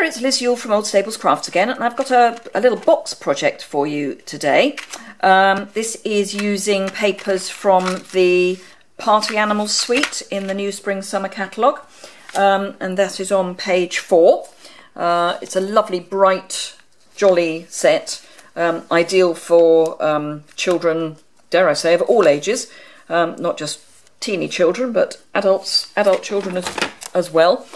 there, it's Liz Yule from Old Stables Crafts again, and I've got a little box project for you today. This is using papers from the Party Animals suite in the new Spring Summer catalogue, and that is on page 4. It's a lovely, bright, jolly set, ideal for children, dare I say, of all ages, not just teeny children, but adult children as well.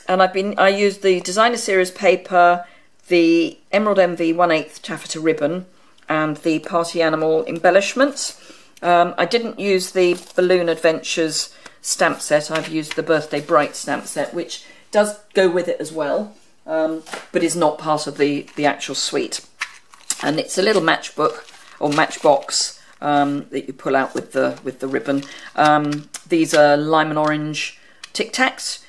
And I used the Designer Series paper, the Emerald Envy 1/8 taffeta ribbon, and the Party Animal embellishments. I didn't use the Balloon Adventures stamp set. I've used the Birthday Bright stamp set, which does go with it as well, but is not part of the actual suite. And it's a little matchbook or matchbox that you pull out with the ribbon. These are lime and orange Tic Tacs.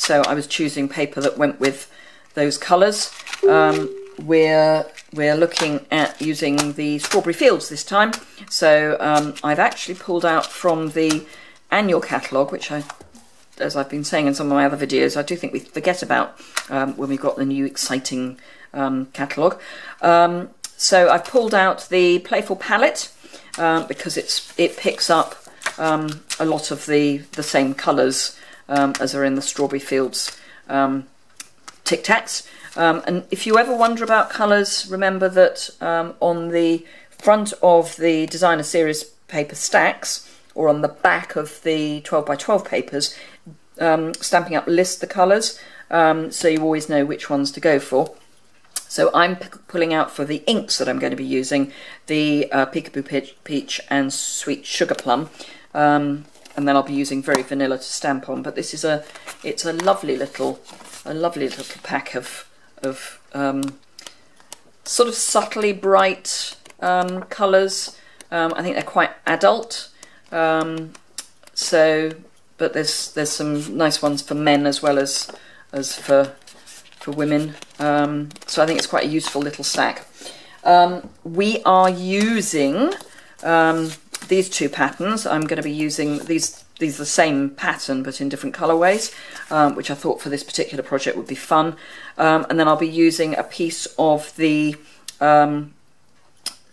So I was choosing paper that went with those colours. We're looking at using the Strawberry Fields this time. So I've actually pulled out from the annual catalogue, which as I've been saying in some of my other videos, I do think we forget about when we've got the new exciting catalogue. So I've pulled out the Playful Palette because it picks up a lot of the same colours as are in the Strawberry Fields Tic Tacs. And if you ever wonder about colours, remember that on the front of the Designer Series paper stacks, or on the back of the 12x12 papers, Stampin' Up lists the colours, so you always know which ones to go for. So I'm pulling out for the inks that I'm going to be using the Peekaboo Peach and Sweet Sugar Plum. And then I'll be using Very Vanilla to stamp on. But this is it's a lovely little pack of sort of subtly bright colours. I think they're quite adult. But there's some nice ones for men as well as for women. So I think it's quite a useful little stack. We are using these two patterns. I'm going to be using these are the same pattern but in different colourways, which I thought for this particular project would be fun. And then I'll be using a piece of the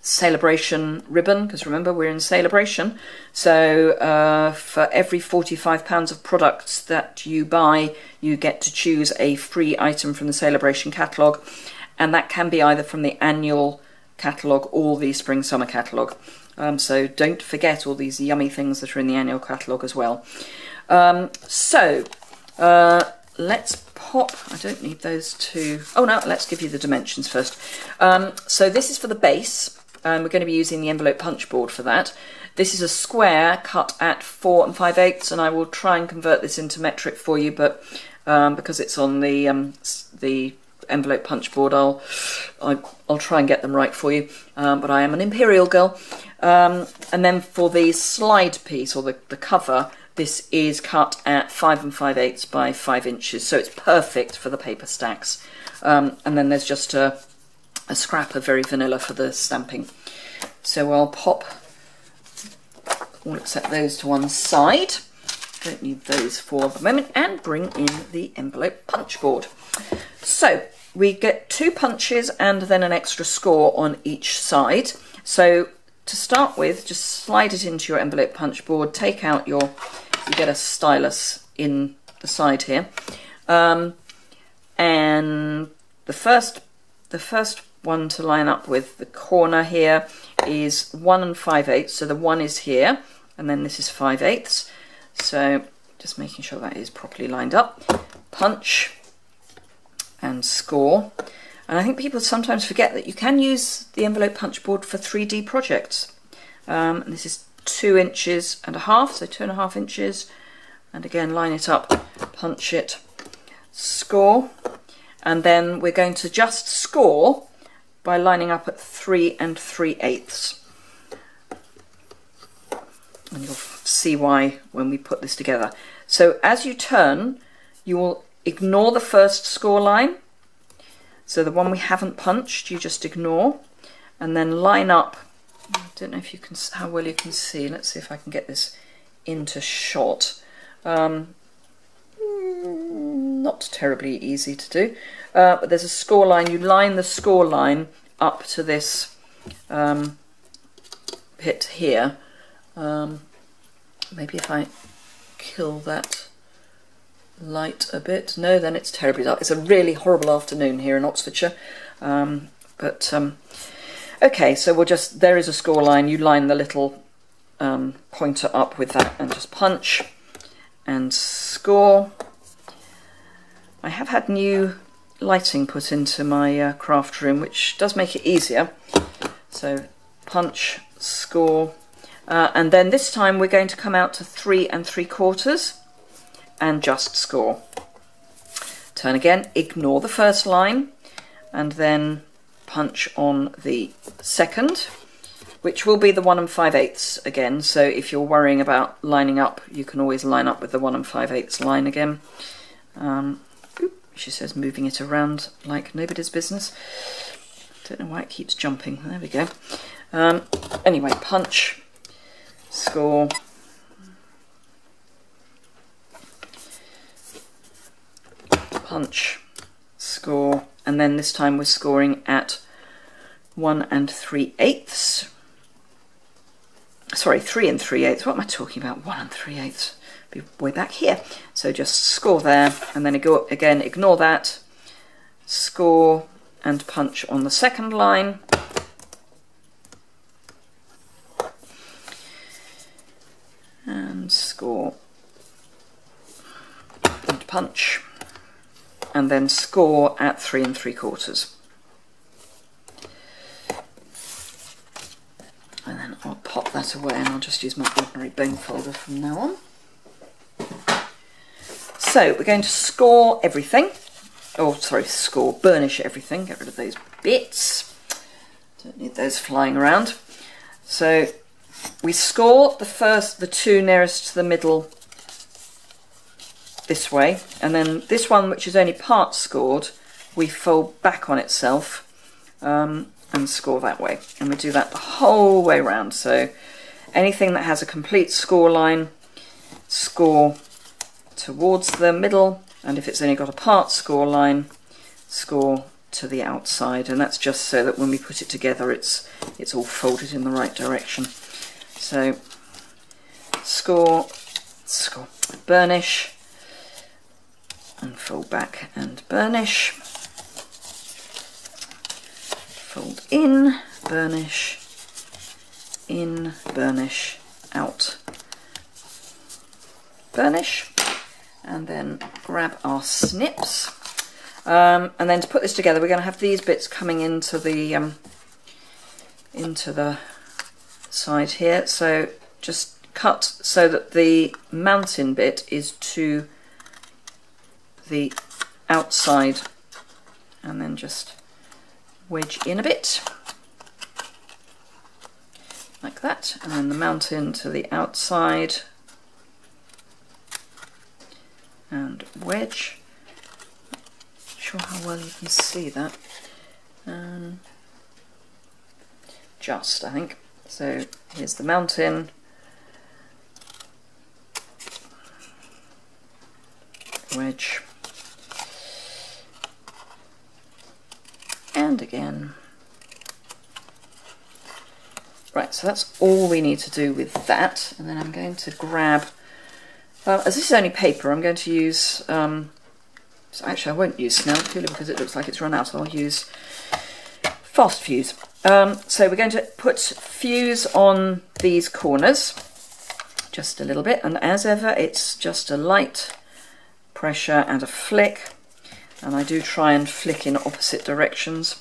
Celebration ribbon, because remember we're in Celebration. So for every £45 of products that you buy, you get to choose a free item from the Celebration catalogue, and that can be either from the annual catalogue or the Spring Summer catalogue. So don't forget all these yummy things that are in the annual catalogue as well. Let's pop, I don't need those two. Oh no, let's give you the dimensions first. So this is for the base, and we're going to be using the envelope punch board for that. This is a square cut at 4 5/8, and I will try and convert this into metric for you, but because it's on the envelope punch board, I'll try and get them right for you, but I am an imperial girl. And then for the slide piece, or the cover, this is cut at 5 5/8 by 5 inches, so it's perfect for the paper stacks. And then there's just a scrap of Very Vanilla for the stamping. So I'll pop all except those to one side. Don't need those for the moment, and bring in the envelope punch board. So we get 2 punches and then an extra score on each side. So to start with, just slide it into your envelope punch board, take out you get a stylus in the side here. And the first one to line up with the corner here is 1 5/8, so the 1 is here, and then this is 5/8. So just making sure that is properly lined up. Punch and score. And I think people sometimes forget that you can use the envelope punch board for 3D projects. And this is 2 inches and a half, so 2.5 inches. And again, line it up, punch it, score. And then we're going to just score by lining up at 3 3/8. And you'll see why when we put this together. So as you turn, you will ignore the first score line. So the one we haven't punched, you just ignore, and then line up. I don't know if you can, how well you can see. Let's see if I can get this into shot. not terribly easy to do, but there's a score line. You line the score line up to this bit here. Maybe if I kill that light a bit. No, then it's terribly dark. It's a really horrible afternoon here in Oxfordshire. Okay, so we'll just, there is a score line. You line the little pointer up with that and just punch and score. I have had new lighting put into my craft room, which does make it easier. So punch, score, and then this time we're going to come out to 3 3/4 and just score. Turn again, ignore the first line, and then punch on the second, which will be the 1 5/8 again. So if you're worrying about lining up, you can always line up with the 1 5/8 line again. She says moving it around like nobody's business. Don't know why it keeps jumping. There we go. Anyway, punch, score, punch, score, and then this time we're scoring at 1 3/8. Sorry, 3 3/8. What am I talking about? 1 3/8. Be way back here. So just score there, and then go again, ignore that, score and punch on the second line. And score and punch, and then score at 3 3/4. And then I'll pop that away, and I'll just use my ordinary bone folder from now on. So we're going to score everything. Oh, sorry, score, burnish everything. Get rid of those bits. Don't need those flying around. So we score the two nearest to the middle this way, and then this one, which is only part scored, we fold back on itself and score that way. And we do that the whole way around. So anything that has a complete score line, score towards the middle, and if it's only got a part score line, score to the outside. And that's just so that when we put it together, it's all folded in the right direction. So score, score, burnish, and fold back and burnish, fold in, burnish, out, burnish, and then grab our snips. And then to put this together, we're going to have these bits coming into the side here. So just cut so that the mountain bit is to the outside, and then just wedge in a bit like that, and then the mountain to the outside and wedge. Not sure how well you can see that. Just, I think. So here's the mountain, wedge, and again. Right, so that's all we need to do with that. And then I'm going to grab, as this is only paper, I'm going to use, so actually I won't use Snell purely because it looks like it's run out. I'll use Fast Fuse. So we're going to put fuse on these corners, just a little bit, and as ever it's just a light pressure and a flick, and I do try and flick in opposite directions.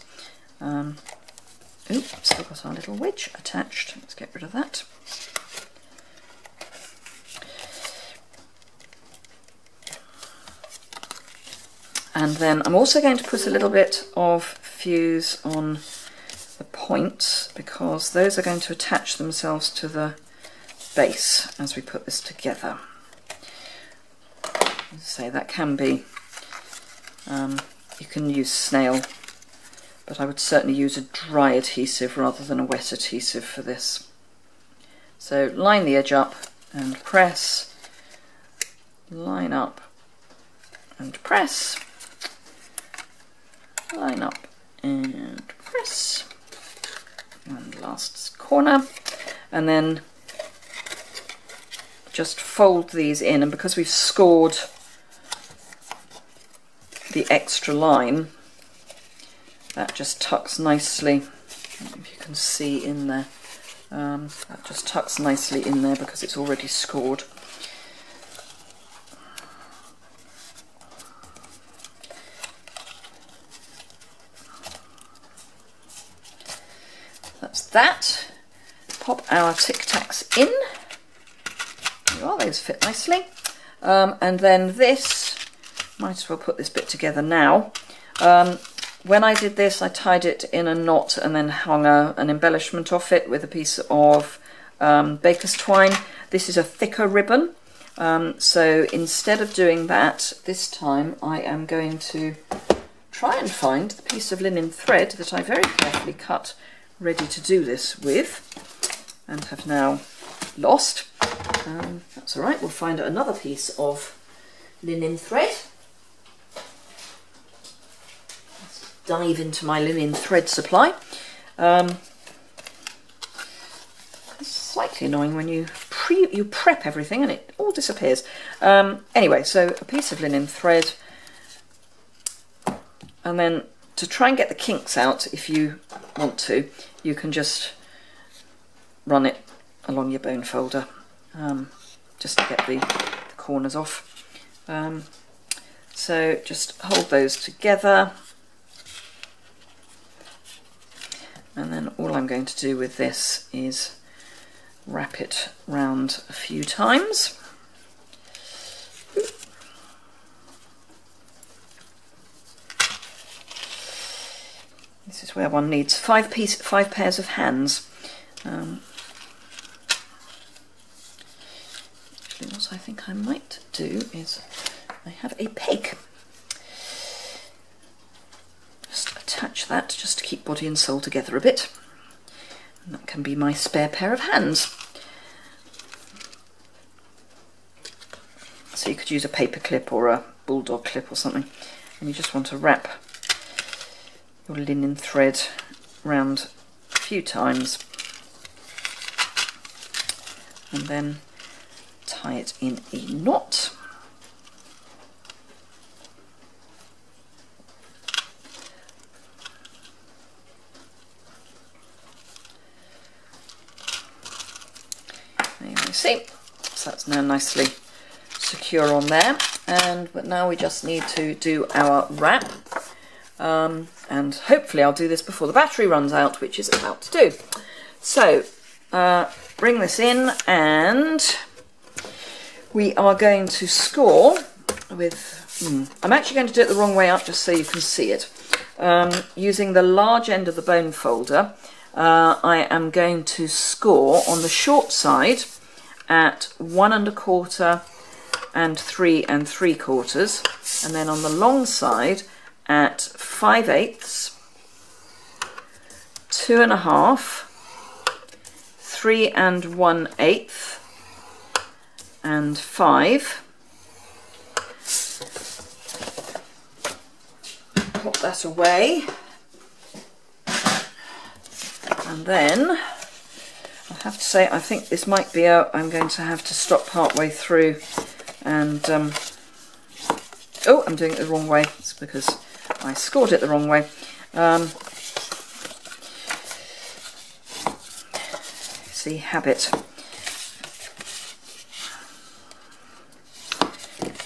Oops, still got our little wedge attached. Let's get rid of that. And then I'm also going to put a little bit of fuse on the points, because those are going to attach themselves to the base as we put this together. As I say, that can be, you can use snail, but I would certainly use a dry adhesive rather than a wet adhesive for this. So line the edge up and press, line up and press, line up and press, and last corner, and then just fold these in, and because we've scored the extra line, that just tucks nicely. I don't know if you can see in there. That just tucks nicely in there because it's already scored. That's that. Pop our Tic Tacs in. There you are, those fit nicely. And then this, might as well put this bit together now. When I did this, I tied it in a knot and then hung an embellishment off it with a piece of baker's twine. This is a thicker ribbon, so instead of doing that, this time I am going to try and find the piece of linen thread that I very carefully cut ready to do this with, and have now lost. That's all right, we'll find another piece of linen thread. Dive into my linen thread supply. It's slightly annoying when you prep everything and it all disappears. Anyway, so a piece of linen thread, and then to try and get the kinks out, if you want to, you can just run it along your bone folder, just to get the corners off. So just hold those together. And then all I'm going to do with this is wrap it round a few times. This is where one needs five pairs of hands. Actually, what I think I might do is I have a peg. Attach that just to keep body and soul together a bit, and that can be my spare pair of hands. So you could use a paper clip or a bulldog clip or something, and you just want to wrap your linen thread round a few times and then tie it in a knot. See, so that's now nicely secure on there, but now we just need to do our wrap, and hopefully I'll do this before the battery runs out, which is about to do. So bring this in, and we are going to score with, I'm actually going to do it the wrong way up just so you can see it. Using the large end of the bone folder, I am going to score on the short side at 1 1/4 and 3 3/4, and then on the long side at 5/8, 2 1/2, 3 1/8, and 5. Put that away, and then I have to say, I think this might be I'm going to have to stop part way through and, oh, I'm doing it the wrong way. It's because I scored it the wrong way. See, habit.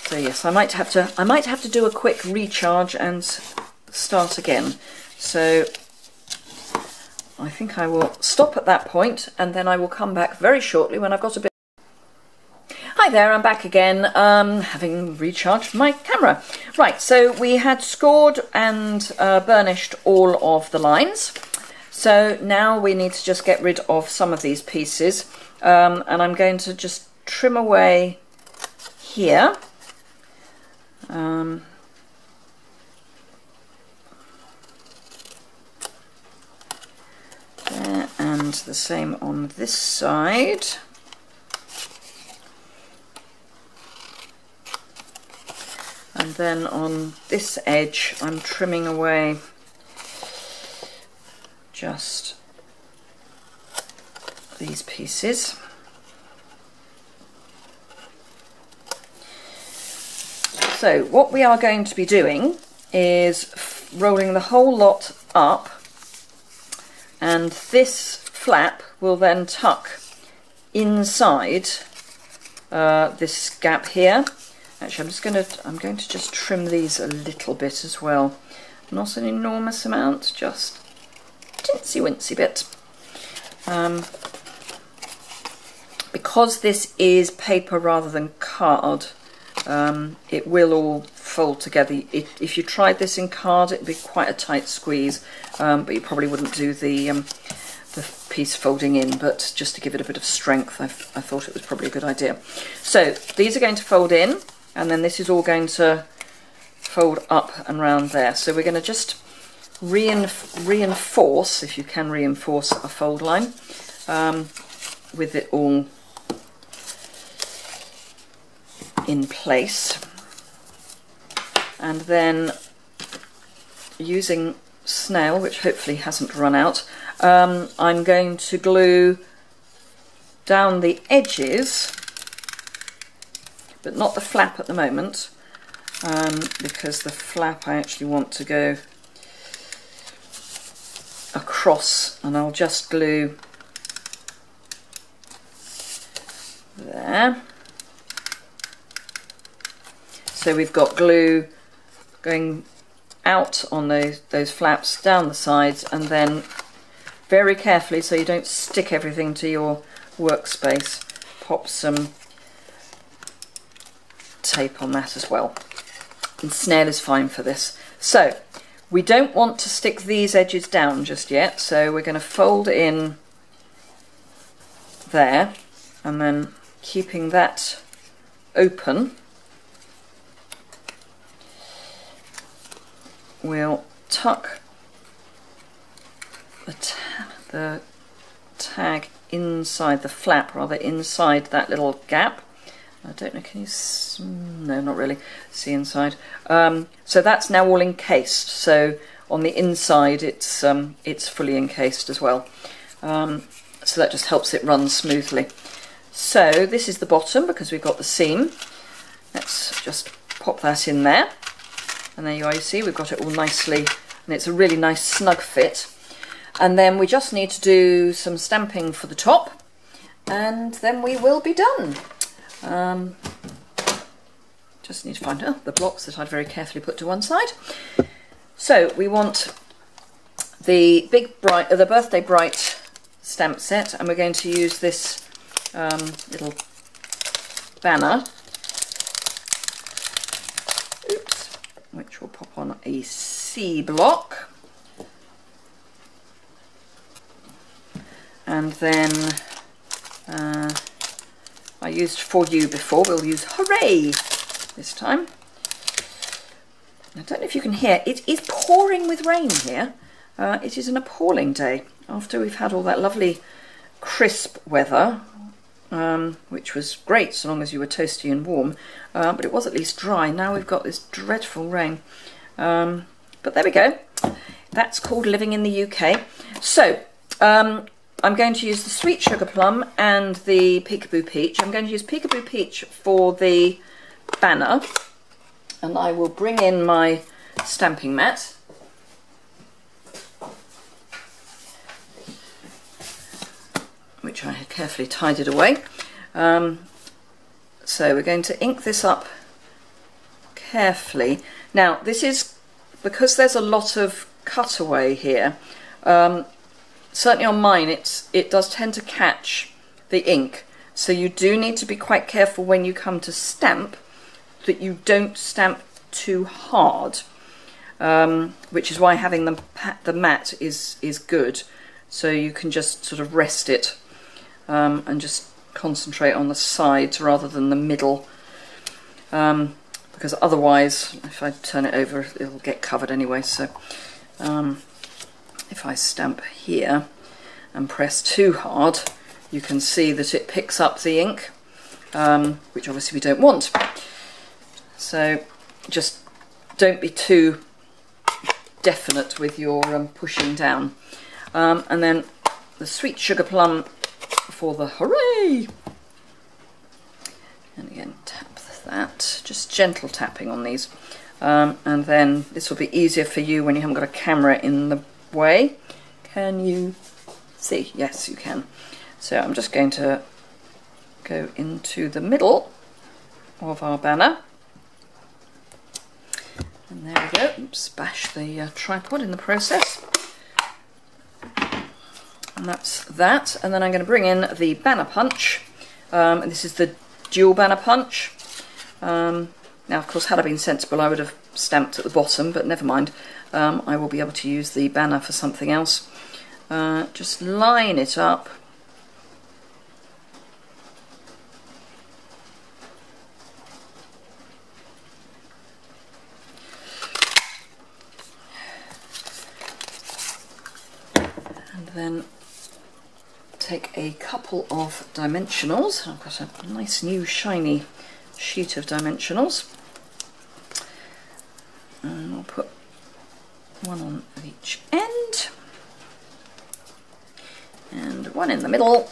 So yes, I might have to do a quick recharge and start again. So I think I will stop at that point, and then I will come back very shortly when I've got a bit. Hi there, I'm back again, having recharged my camera. Right, so we had scored and burnished all of the lines. So now we need to just get rid of some of these pieces, and I'm going to just trim away here. There, and the same on this side. And then on this edge I'm trimming away just these pieces. So what we are going to be doing is rolling the whole lot up, and this flap will then tuck inside this gap here. Actually, I'm going to just trim these a little bit as well. Not an enormous amount, just a tinsy wincy bit. Because this is paper rather than card, it will all fold together. If you tried this in card, it'd be quite a tight squeeze, but you probably wouldn't do the piece folding in, but just to give it a bit of strength, I thought it was probably a good idea. So these are going to fold in, and then this is all going to fold up and round there. So we're going to just reinforce, if you can reinforce a fold line, with it all in place. And then using snail, which hopefully hasn't run out, I'm going to glue down the edges, but not the flap at the moment, because the flap I actually want to go across, and I'll just glue there. So we've got glue going out on those flaps, down the sides, and then very carefully, so you don't stick everything to your workspace, pop some tape on that as well. And snail is fine for this. So we don't want to stick these edges down just yet, so we're going to fold in there, and then keeping that open, we'll tuck the tag inside the flap, rather inside that little gap. I don't know, can you no, not really see inside. So that's now all encased, so on the inside it's fully encased as well, so that just helps it run smoothly. So this is the bottom, because we've got the seam. Let's just pop that in there, and there you are. You see we've got it all nicely, and it's a really nice snug fit. And then we just need to do some stamping for the top, and then we will be done. Just need to find the blocks that I'd very carefully put to one side. So we want the the Birthday Bright stamp set, and we're going to use this little banner, which will pop on a C block. And then I used For You before, we'll use Hooray this time. I don't know if you can hear, it is pouring with rain here. It is an appalling day after we've had all that lovely crisp weather, which was great so long as you were toasty and warm, but it was at least dry. Now we've got this dreadful rain. But there we go. That's called living in the UK. So, I'm going to use the Sweet Sugar Plum and the Peekaboo Peach. I'm going to use Peekaboo Peach for the banner, and I will bring in my stamping mat. Which I had carefully tidied away. So we're going to ink this up carefully. Now this is, because there's a lot of cutaway here, certainly on mine it does tend to catch the ink, so you do need to be quite careful when you come to stamp that you don't stamp too hard, which is why having the mat is good, so you can just sort of rest it and just concentrate on the sides rather than the middle, because otherwise if I turn it over it'll get covered anyway. So if I stamp here and press too hard, you can see that it picks up the ink, which obviously we don't want. So just don't be too definite with your pushing down. And then the sweet sugar plum for the hooray! And again, tap that, just gentle tapping on these. And then this will be easier for you when you haven't got a camera in the way. Can you see? Yes, you can. So I'm just going to go into the middle of our banner. And there we go. Oops, bash the tripod in the process. And that's that. And then I'm going to bring in the banner punch. And this is the dual banner punch. Now, of course, had I been sensible, I would have stamped at the bottom, but never mind. I will be able to use the banner for something else. Just line it up. And then take a couple of dimensionals. I've got a nice new shiny sheet of dimensionals. And I'll put one on each end and one in the middle.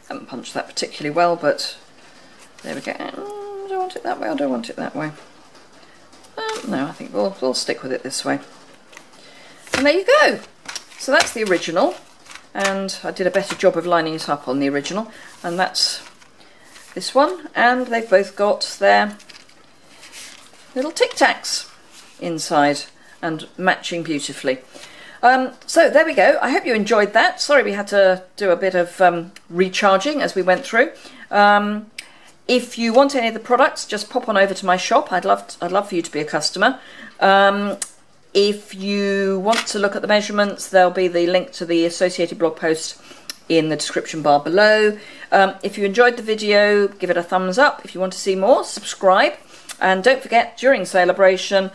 Haven't punched that particularly well, but there we go. Do I want it that way or do I want it that way? No, I think we'll stick with it this way. And there you go. So that's the original, and I did a better job of lining it up on the original, and that's this one, and they've both got their little Tic Tacs inside and matching beautifully. So there we go. I hope you enjoyed that. Sorry we had to do a bit of recharging as we went through. If you want any of the products, just pop on over to my shop. I'd love for you to be a customer. If you want to look at the measurements, there'll be the link to the associated blog post in the description bar below. If you enjoyed the video, give it a thumbs up. If you want to see more, subscribe. And don't forget, during celebration,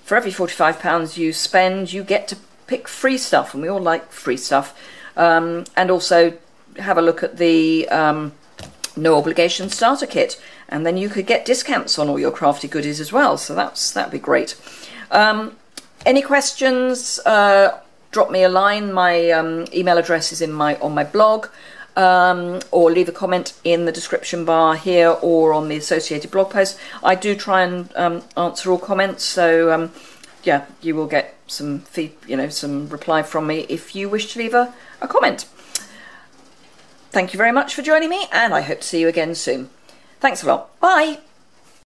for every £45 you spend, you get to pick free stuff, and we all like free stuff. And also have a look at the no obligation starter kit, and then you could get discounts on all your crafty goodies as well, so that'd be great. Any questions, drop me a line. My email address is on my blog, or leave a comment in the description bar here or on the associated blog post. I do try and answer all comments, so yeah, you will get some some reply from me if you wish to leave a comment. Thank you very much for joining me, and I hope to see you again soon. Thanks a lot. Bye.